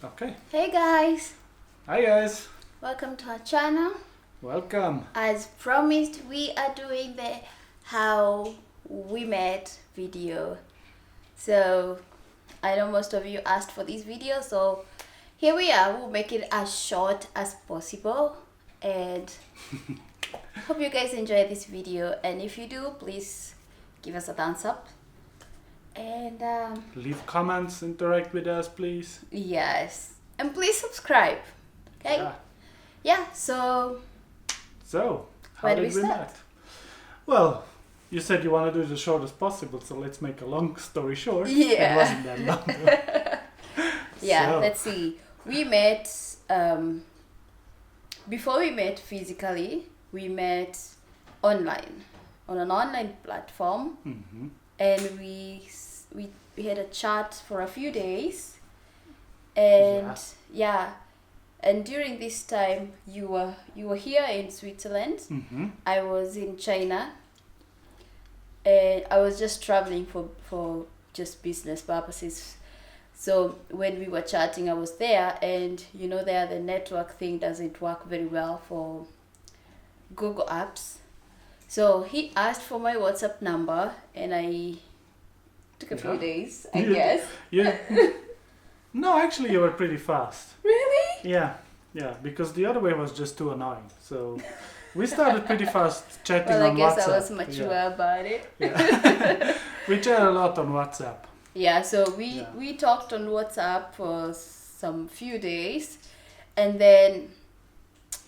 Okay. Hey guys, Hi guys. welcome to our channel. Welcome. As promised, we are doing the how we met video. So I know most of you asked for this video, so here we are. We'll make it as short as possible, and hope you guys enjoy this video. And if you do, please give us a thumbs up. And Leave comments, interact with us, please. yes, and please subscribe. Okay? Yeah. So So, how Where do did we we start? met? Well, you said you want to do it as short as possible, so let's make a long story short. Yeah. It wasn't that long. yeah, So, let's see. We met before we met physically. We met online on an online platform, mhm. and we had a chat for a few days, and yeah, and during this time you were here in Switzerland. Mhm. I was in China, and I was just traveling for just business purposes. So when we were chatting, I was there, and there the network thing doesn't work very well for Google Apps. So he asked for my WhatsApp number, and I took a few Yeah. days, I You- guess. You, no, actually, you were pretty fast. Really? Yeah, because the other way was just too annoying. So, we started pretty fast chatting Well, I on guess WhatsApp. I was mature about it. Yeah. We chat a lot on WhatsApp. Yeah, so Yeah. we talked on WhatsApp for some few days, and then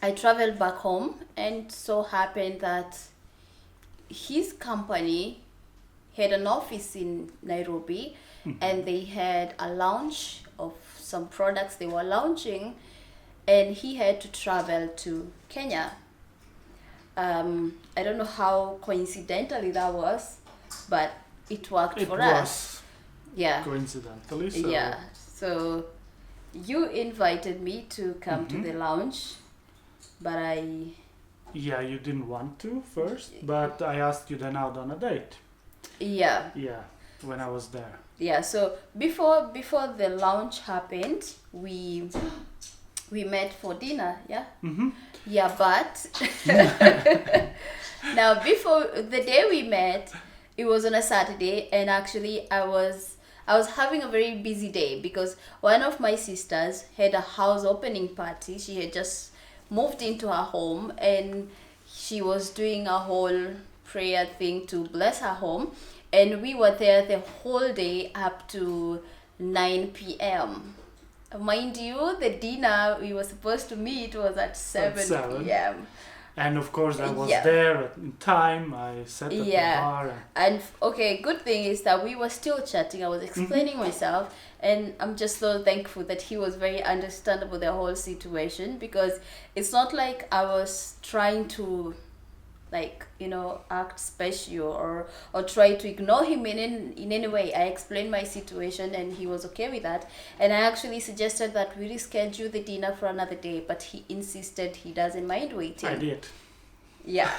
I traveled back home, and so happened that his company had an office in Nairobi, and they had a launch of some products they were launching, and he had to travel to Kenya. I don't know how coincidentally that was, but it worked It for was us. Yeah. coincidentally. So, Yeah. So you invited me to come to the lounge, but yeah, you didn't want to first, but I asked you then out on a date. yeah. Yeah, when I was there. Yeah, so before the launch happened, we met for dinner, yeah? Mm-hmm. Yeah, but now before the day we met, it was on a Saturday, and actually I was having a very busy day because one of my sisters had a house opening party. She had just moved into her home, and she was doing a whole prayer thing to bless her home, and we were there the whole day up to 9 p.m. Mind you, the dinner we were supposed to meet was at 7 7. p.m. And of course, I was Yeah. there in time. I sat at Yeah. the bar. And okay, good thing is that we were still chatting. I was explaining myself, and I'm just so thankful that he was very understandable the whole situation, because it's not like I was trying to act special or try to ignore him in any way. I explained my situation, and he was okay with that, and I actually suggested that we reschedule the dinner for another day, but he insisted he doesn't mind waiting. I did. Yeah.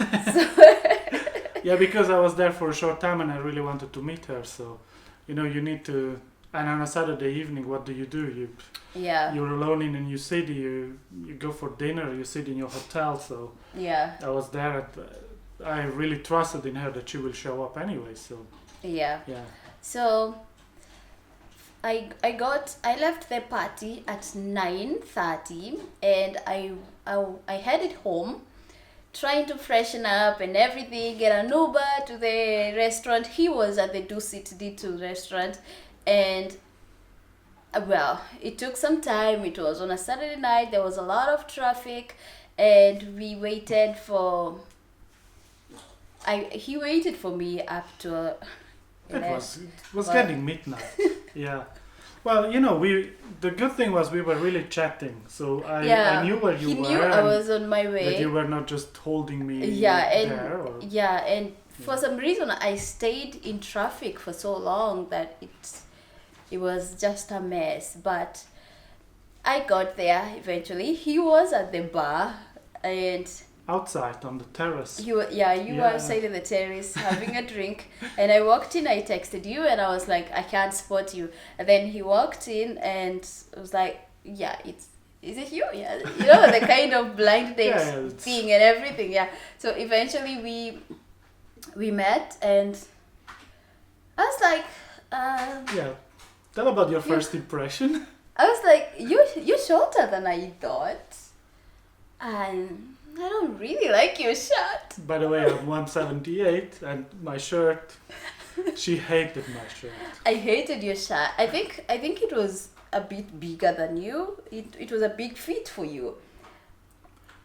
Yeah, because I was there for a short time and I really wanted to meet her. So, you need to. And on a Saturday evening, what do? Yeah. You're alone in a new city. You go for dinner. You sit in your hotel. So Yeah. I was there. I really trusted in her that she will show up anyway. So Yeah. yeah. So I left the party at 9:30, and I headed home, trying to freshen up and everything, get an Uber to the restaurant. He was at the Dusit D2 restaurant, and well, it took some time. It was on a Saturday night. There was a lot of traffic, and we waited for. He waited for me up to. It was Well- getting midnight. Yeah. Well, the good thing was we were really chatting. So I knew where you he were. knew I and was on my way. that you were not just holding me Yeah, there. Or, and for some reason I stayed in traffic for so long that it was just a mess. But I got there eventually. He was at the bar, and outside on the terrace. you were outside in the terrace having a drink, and I walked in. I texted you, and I was like, I can't spot you. And then he walked in and was like, yeah, is it you? Yeah, you know, the kind of blind date thing and everything. Yeah. So eventually we met, and I was like, Yeah. Tell about your first impression. I was like, you're shorter than I thought, and I don't really like your shirt. By the way, I'm 178, and my shirt. She hated my shirt. I hated your shirt. I think it was a bit bigger than you. It was a big fit for you.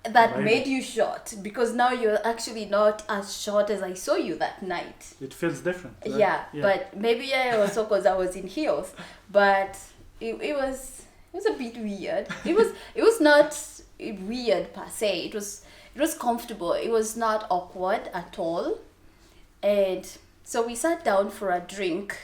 That made you short, because now you're actually not as short as I saw you that night. It feels different. Right? Yeah, but maybe I also because I was in heels, but it was a bit weird. It was not weird per se. It was comfortable. It was not awkward at all, and so we sat down for a drink.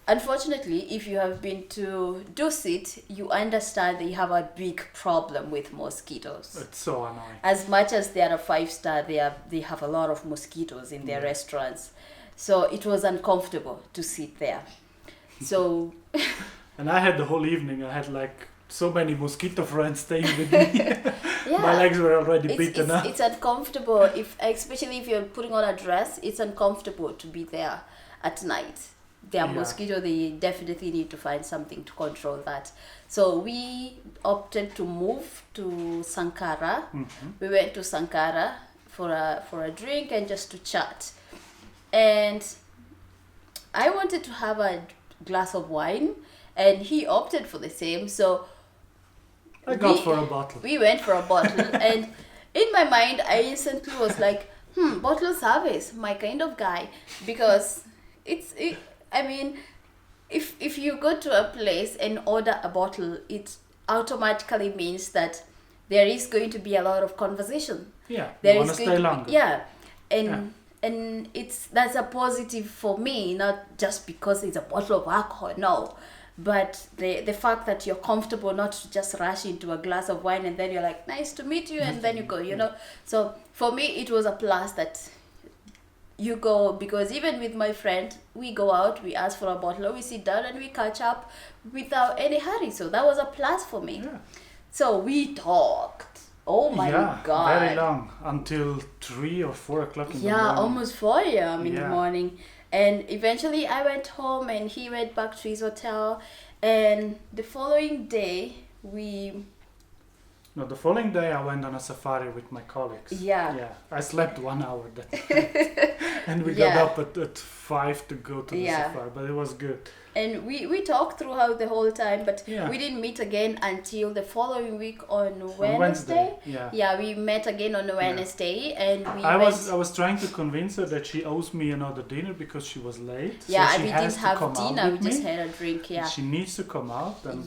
Unfortunately, if you have been to Dusit, you understand that you have a big problem with mosquitoes. It's so annoying. As much as they are a 5-star, they have a lot of mosquitoes in their restaurants. So it was uncomfortable to sit there. So... And I had the whole evening, I had like so many mosquito friends staying with me. My legs were already beaten up. It's uncomfortable, especially if you're putting on a dress, it's uncomfortable to be there at night. They are mosquito, they definitely need to find something to control that. So we opted to move to Sankara. Mm-hmm. We went to Sankara for a drink and just to chat. And I wanted to have a glass of wine, and he opted for the same. So I got for a bottle. We went for a bottle, and in my mind, I instantly was like, bottle service, my kind of guy, because I mean, if you go to a place and order a bottle, it automatically means that there is going to be a lot of conversation. Yeah, you want to stay longer. And that's a positive for me, not just because it's a bottle of alcohol, no. But the fact that you're comfortable not to just rush into a glass of wine and then you're like, nice to meet you, and then you go, you know. So for me, it was a plus that you go, because even with my friend, we go out, we ask for a bottle, we sit down and we catch up without any hurry. So that was a plus for me. Yeah. So we talked. Oh my God. Very long, until 3 or 4 o'clock in the morning. Yeah, almost 4 a.m. in the morning. And eventually I went home and he went back to his hotel. And the following day, the following day I went on a safari with my colleagues. Yeah. I slept 1 hour that night. And we got up at 5 to go to the safari, but it was good. And we talked throughout the whole time, but we didn't meet again until the following week on Wednesday. Yeah, we met again on Wednesday, and I was trying to convince her that she owes me another dinner because she was late. Yeah, so we didn't have dinner, we just had a drink. Yeah, she needs to come out. And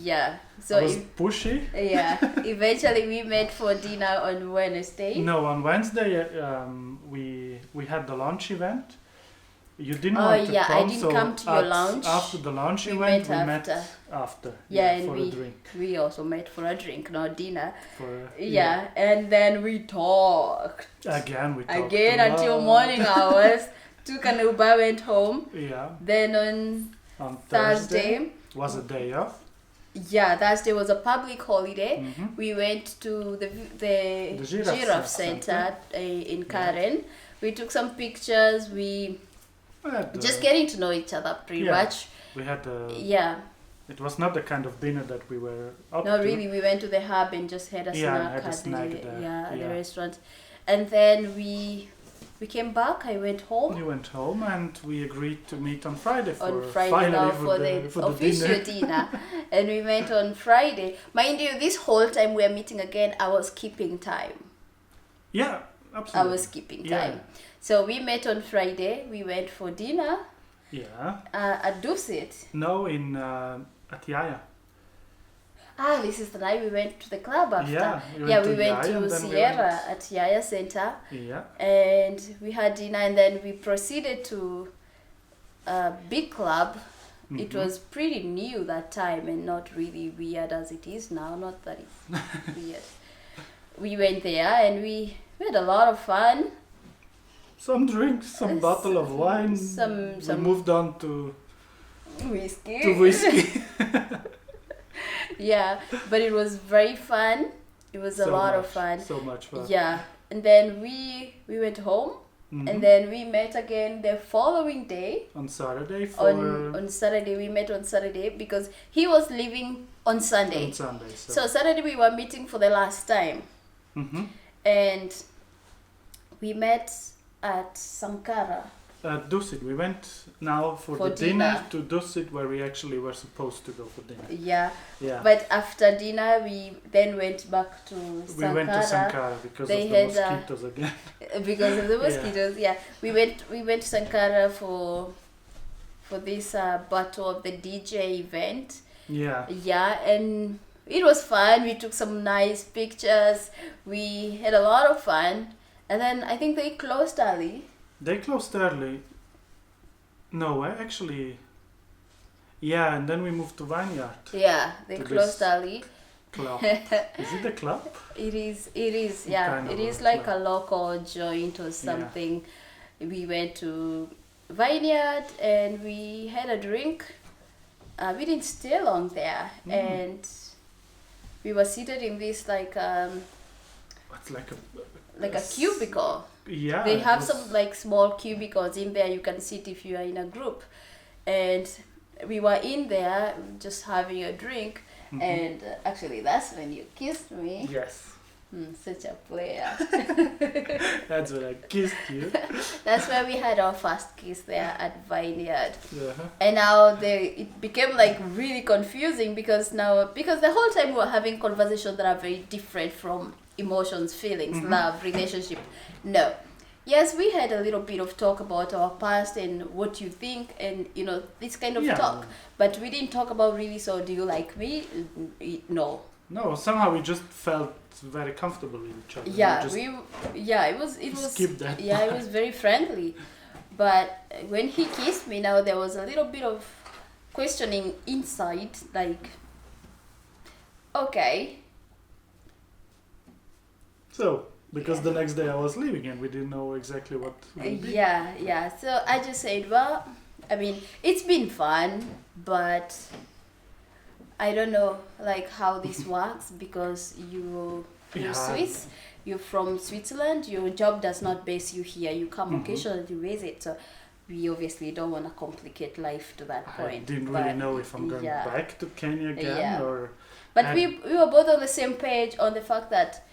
so I was pushy. Yeah, eventually we met for dinner on Wednesday. No, on Wednesday we had the lunch event. You didn't want to come, I didn't come to your lunch. After the lunch event, we met after. And for a drink. We also met for a drink, not dinner. And then we talked. Again until morning hours. Took an Uber, went home. Yeah. Then on Thursday was a day off. Yeah, Thursday was a public holiday. Mm-hmm. We went to the Giraffe Center in Karen. Yeah. We took some pictures. We just getting to know each other pretty much. We had It was not the kind of dinner that we were up to. No, really, we went to the hub and just had a snack at the restaurant. And then we came back. I went home. You went home, and we agreed to meet on Friday for the official dinner. And we went on Friday. Mind you, this whole time we are meeting again, I was keeping time. Yeah, absolutely. I was keeping time. Yeah. So we met on Friday. We went for dinner. Yeah. At Dusit. No, at Yaya. This is the night we went to the club after. Yeah, we went to Sierra at Yaya Center. Yeah. And we had dinner, and then we proceeded to a big club. Mm-hmm. It was pretty new that time and not really weird as it is now. Not that it's weird. We went there and we had a lot of fun. Some drinks, some bottle of wine. We moved on to whiskey. Yeah, but it was very fun. It was a lot of fun. So much fun. Yeah, and then we went home, and then we met again the following day. On Saturday on Saturday, we met on Saturday because he was leaving on Sunday. On Sunday. So Saturday we were meeting for the last time. And we met at Sankara. Dusit. We went now for the dinner to Dusit, where we actually were supposed to go for dinner. Yeah. But after dinner, we then went back to Sankara. We went to Sankara because of the mosquitoes again. Because of the mosquitoes, yeah. We went to Sankara for this Battle of the DJ event. Yeah. Yeah, and it was fun. We took some nice pictures. We had a lot of fun. And then I think they closed early. They closed early. No, actually... Yeah, and then we moved to Vineyard. Yeah, they closed early. Club. Is it a club? It is, yeah. Kind of it is like club. A local joint or something. Yeah. We went to Vineyard and we had a drink. We didn't stay long there. And we were seated in this like... What's like a cubicle. Yeah. They have some like small cubicles in there you can sit if you are in a group. And we were in there just having a drink. And actually that's when you kissed me. Yes. Such a player. That's when I kissed you. That's where we had our first kiss there at Vineyard. Uh-huh. And now it became like really confusing because the whole time we were having conversations that are very different from emotions, feelings, love, relationship. No. Yes, we had a little bit of talk about our past and what you think and, this kind of talk. But we didn't talk about really, so do you like me? No. No, somehow we just felt very comfortable with each other. It was skip that. Yeah, it was very friendly. But when he kissed me now, there was a little bit of questioning inside, like, okay. So, because the next day I was leaving and we didn't know exactly what would be. Yeah. So I just said, well, I mean, it's been fun, but I don't know like how this works because you're Swiss, you're from Switzerland, your job does not base you here. You come occasionally to visit, so we obviously don't want to complicate life to that point. I didn't really know if I'm going back to Kenya again or... But we were both on the same page on the fact that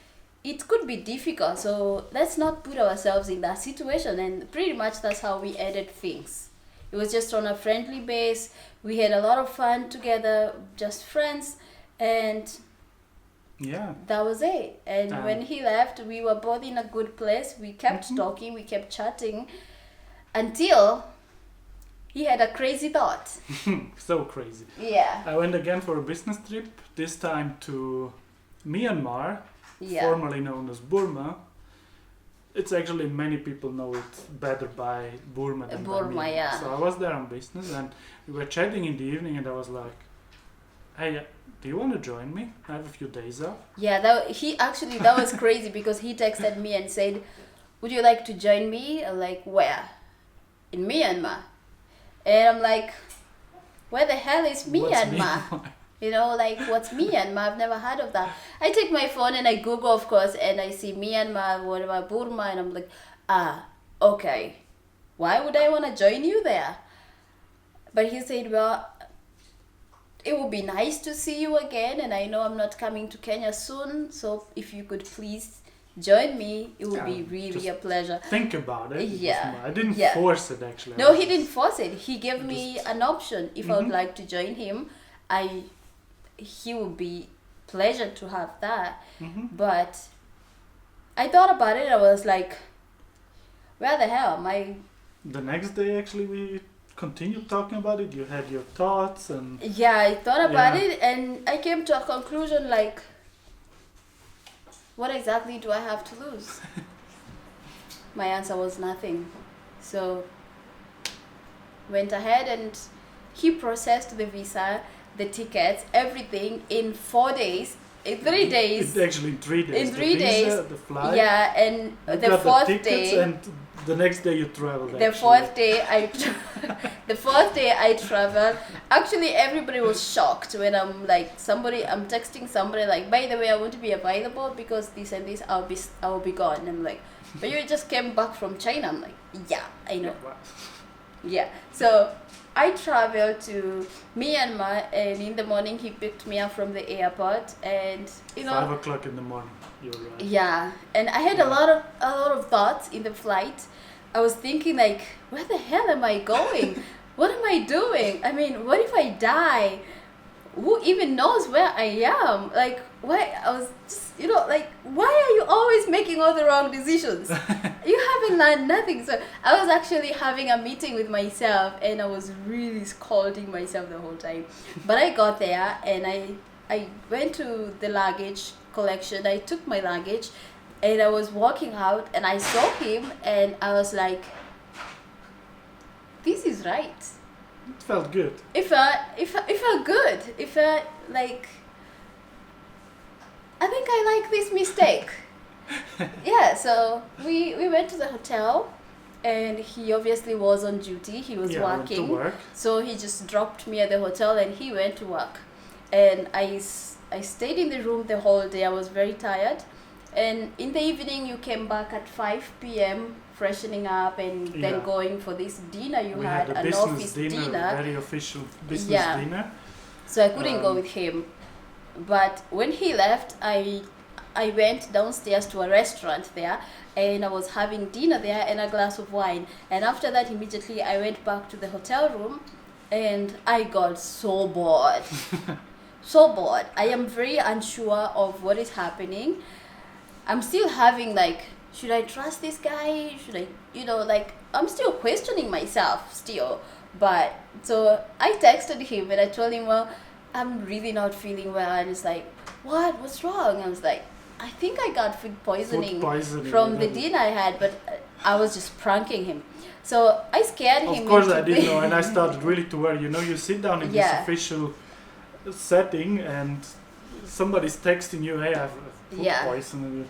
it could be difficult, so let's not put ourselves in that situation, and pretty much that's how we ended things. It was just on a friendly base. We had a lot of fun together, just friends, and that was it. And when he left, we were both in a good place. We kept talking, we kept chatting, until he had a crazy thought. So crazy. Yeah. I went again for a business trip, this time to Myanmar, formerly known as Burma. It's actually, many people know it better by Burma than by Myanmar. So I was there on business and we were chatting in the evening and I was like, hey, do you want to join me? I have a few days off. Yeah, that was crazy because he texted me and said, would you like to join me? I'm like, where? In Myanmar. And I'm like, where the hell is Myanmar? What's Myanmar? I've never heard of that. I take my phone and I Google, of course, and I see Myanmar, whatever, Burma, and I'm like, okay. Why would I want to join you there? But he said, well, it would be nice to see you again, and I know I'm not coming to Kenya soon, so if you could please join me, it would be really a pleasure. Think about it. Yeah. I didn't force it, actually. No, he didn't force it. He gave me an option. If I would like to join him, he would be pleasure to have that. But I thought about it. I was like, where the hell am I? The next day, actually, we continued talking about it. You had your thoughts and... Yeah, I thought about it and I came to a conclusion like, what exactly do I have to lose? My answer was nothing. So went ahead and he processed the visa, the tickets, everything in 4 days. in 3 days. Actually, in 3 days. In 3 visa, days. The flight. Yeah, and You the got fourth the tickets day. and the next day you traveled. The fourth day I traveled. Actually, everybody was shocked when I'm texting somebody like, by the way, I want to be available because this and this, I'll be gone. And I'm like, but you just came back from China. I'm like, yeah, I know. Yeah. So I traveled to Myanmar, and in the morning he picked me up from the airport, and 5 o'clock in the morning. You're right. Yeah, and I had a lot of thoughts in the flight. I was thinking like, where the hell am I going? What am I doing? I mean, what if I die? Who even knows where I am? Like, why? I was just, why are you always making all the wrong decisions? You haven't learned nothing. So I was actually having a meeting with myself, and I was really scolding myself the whole time. But I got there, and I went to the luggage collection. I took my luggage, and I was walking out, and I saw him, and I was like, this is right. It felt good. It felt good. It felt like, I think I like this mistake. Yeah, so we went to the hotel, and he obviously was on duty. He was working. Went to work. So he just dropped me at the hotel, and he went to work. And I stayed in the room the whole day. I was very tired. And in the evening, you came back at 5 p.m., freshening up, and then going for this dinner. We had an office dinner. Very official business dinner. So I couldn't go with him. But when he left, I went downstairs to a restaurant there, and I was having dinner there and a glass of wine. And after that, immediately I went back to the hotel room, and I got so bored. So bored. I am very unsure of what is happening. I'm still having should I trust this guy? Should I, I'm still questioning myself still. But so I texted him, and I told him, well, I'm really not feeling well. And he's like, what's wrong? I was like, I think I got food poisoning from the dinner I had, but I was just pranking him. So I scared him. Of course I didn't know, and I started really to worry. You sit down in this official setting, and somebody's texting you, hey, I have food poisoning.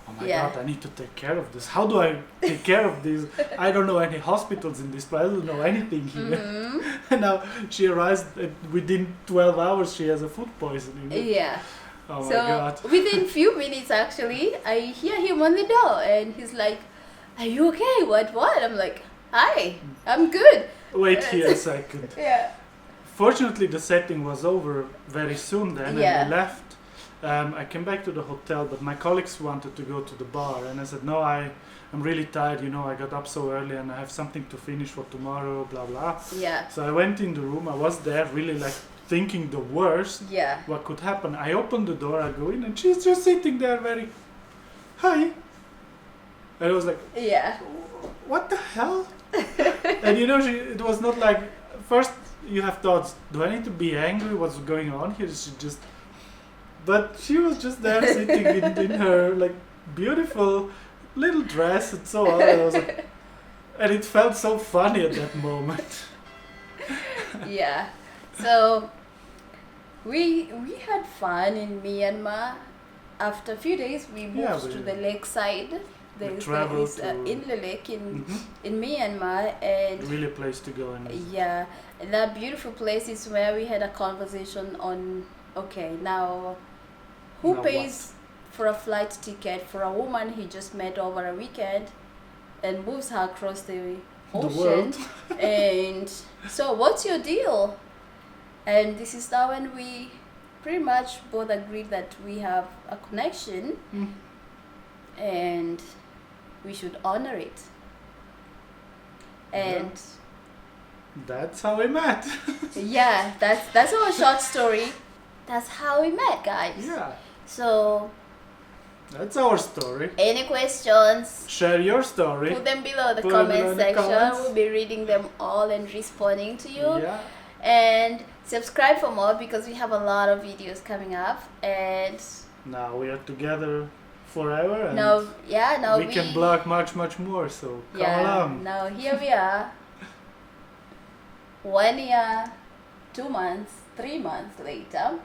Oh my God, I need to take care of this. How do I take care of this? I don't know any hospitals in this place. I don't know anything here. Mm-hmm. And now she arrives, within 12 hours she has a food poisoning. Yeah. Oh my God. Within few minutes actually, I hear him on the door, and he's like, are you okay? What? I'm like, hi, I'm good. Wait here a second. Yeah. Fortunately, the setting was over very soon then, and we left. I came back to the hotel, but my colleagues wanted to go to the bar, and I said, no, I'm really tired, I got up so early and I have something to finish for tomorrow, blah, blah. Yeah. So I went in the room, I was there really thinking the worst, what could happen. I opened the door, I go in, and she's just sitting there very, hi. And I was like, what the hell? And it was not like, first you have thoughts, do I need to be angry, what's going on here? But she was just there sitting in her beautiful little dress and so on. And it felt so funny at that moment. Yeah. So we had fun in Myanmar. After a few days, we moved to the lakeside. There is in the lake in Myanmar, and really a place to go. Yeah, and that beautiful place is where we had a conversation on. Okay, now. Who pays for a flight ticket for a woman he just met over a weekend and moves her across the ocean? And so what's your deal? And this is now when we pretty much both agreed that we have a connection and we should honor it. And that's how we met. Yeah, that's our short story. That's how we met, guys. Yeah. So that's our story. Any questions? Share your story. Put them below the comment section. We'll be reading them all and responding to you. Yeah. And subscribe for more because we have a lot of videos coming up. And now we are together forever. And now we can blog much more. So come along. Now here we are. 1 year, 2 months, 3 months later.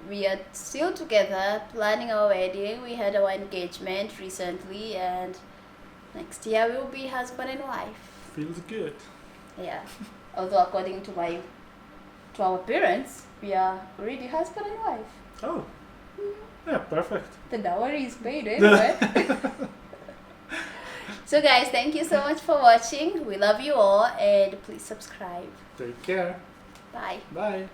we are still together, planning our wedding. We had our engagement recently, and next year we will be husband and wife. Feels good. Yeah. Although according to our parents, we are already husband and wife. Oh. Yeah, perfect. The dowry is paid anyway. So guys, thank you so much for watching. We love you all, and please subscribe. Take care. Bye. Bye.